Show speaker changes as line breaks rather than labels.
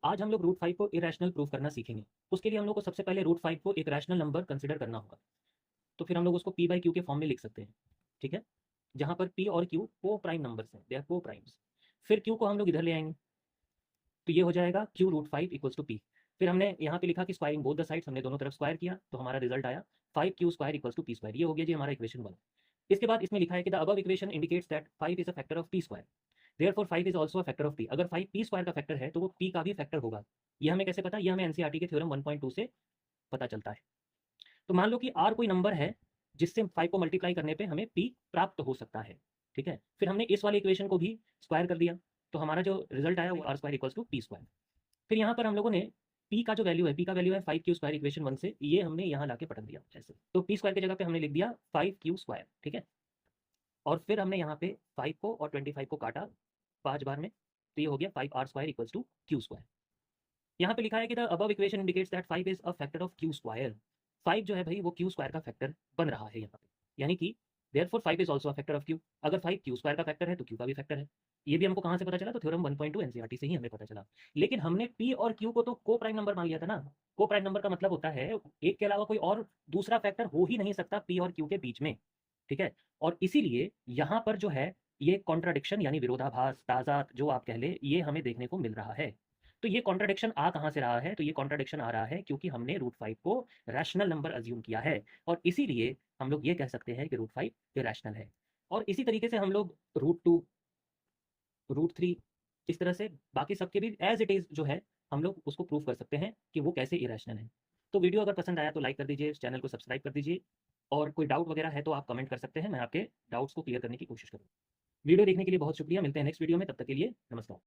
आज हम लोग रूट 5 को इरेशनल प्रूव करना सीखेंगे। उसके लिए हम लोग को सबसे पहले रूट 5 को एक रैशनल नंबर कंसिडर करना होगा। तो फिर हम लोग उसको p बाई क्यू के फॉर्म में लिख सकते हैं, ठीक है? जहाँ पर p और q को प्राइम नंबर्स हैं, दे आर को प्राइम्स। फिर q को हम लोग इधर ले आएंगे, तो ये हो जाएगा q root 5 equals to p। फिर हमने यहाँ पे लिखा कि स्क्वायरिंग बोथ द साइड्स, हमने दोनों तरफ स्क्वायर किया तो हमारा रिजल्ट आया 5q square equals to p square. ये हो गया जी हमारा इक्वेशन 1। इसके बाद इसमें लिखा है कि the above equation indicates that 5 is a factor of p square, therefore 5 is also a factor of p। अगर 5 p स्क्वायर का फैक्टर है तो वो p का भी फैक्टर होगा। ये हमें कैसे पता? ये हमें एनसीईआरटी के थ्योरम 1.2 से पता चलता है। तो मान लो कि r कोई नंबर है जिससे 5 को मल्टीप्लाई करने पे हमें p प्राप्त हो सकता है, ठीक है? फिर हमने इस वाले इक्वेशन को भी स्क्वायर कर दिया, तो हमारा जो रिजल्ट आया वो r square equals to p square. फिर यहाँ पर हम लोगों ने p का जो वैल्यू है, p का वैल्यू है 5q स्क्वायर इक्वेशन 1 से, ये हमने यहाँ लाके पटक दिया ऐसे। तो p स्क्वायर की जगह पे हमने लिख दिया 5q स्क्वायर, ठीक है? और फिर हमने यहाँ पे 5 को और 25 को काटा 5 बार में, तो ये हो गया 5r square equals to q square. यहाँ पे लिखा है कि the above equation indicates that 5 is a factor of q square. 5 जो है भाई वो q स्क्वायर का फैक्टर बन रहा है यहाँ पे, यानी कि therefore 5 is also a factor of q। अगर 5 q स्क्वायर का फैक्टर है तो q का भी फैक्टर है। ये भी हमको कहाँ से पता चला? तो थ्योरम 1.2 एनसीईआरटी से ही हमें पता चला। लेकिन हमने p और q को तो को प्राइम नंबर मान लिया था ना। को प्राइम नंबर का मतलब होता है एक के अलावा कोई और दूसरा फैक्टर हो ही नहीं सकता p और q के बीच में, ठीक है? और इसीलिए यहाँ पर जो है ये कॉन्ट्राडिक्शन यानी विरोधाभास, ताज़ाद जो आप कह ले, ये हमें देखने को मिल रहा है। तो ये कॉन्ट्राडिक्शन आ कहाँ से रहा है? तो ये कॉन्ट्राडिक्शन आ रहा है क्योंकि हमने रूट 5 को रैशनल नंबर अज्यूम किया है, और इसीलिए हम लोग ये कह सकते हैं कि रूट 5 इरैशनल है। और इसी तरीके से हम लोग रूट 2, रूट 3, इस तरह से बाकी सबके भी एज इट इज़ जो है हम लोग उसको प्रूव कर सकते हैं कि वो कैसे इरैशनल है। तो वीडियो अगर पसंद आया तो लाइक कर दीजिए, इस चैनल को सब्सक्राइब कर दीजिए, और कोई डाउट वगैरह है तो आप कमेंट कर सकते हैं, मैं आपके डाउट्स को क्लियर करने की कोशिश करूँगा। वीडियो देखने के लिए बहुत शुक्रिया, मिलते हैं नेक्स्ट वीडियो में, तब तक के लिए नमस्कार।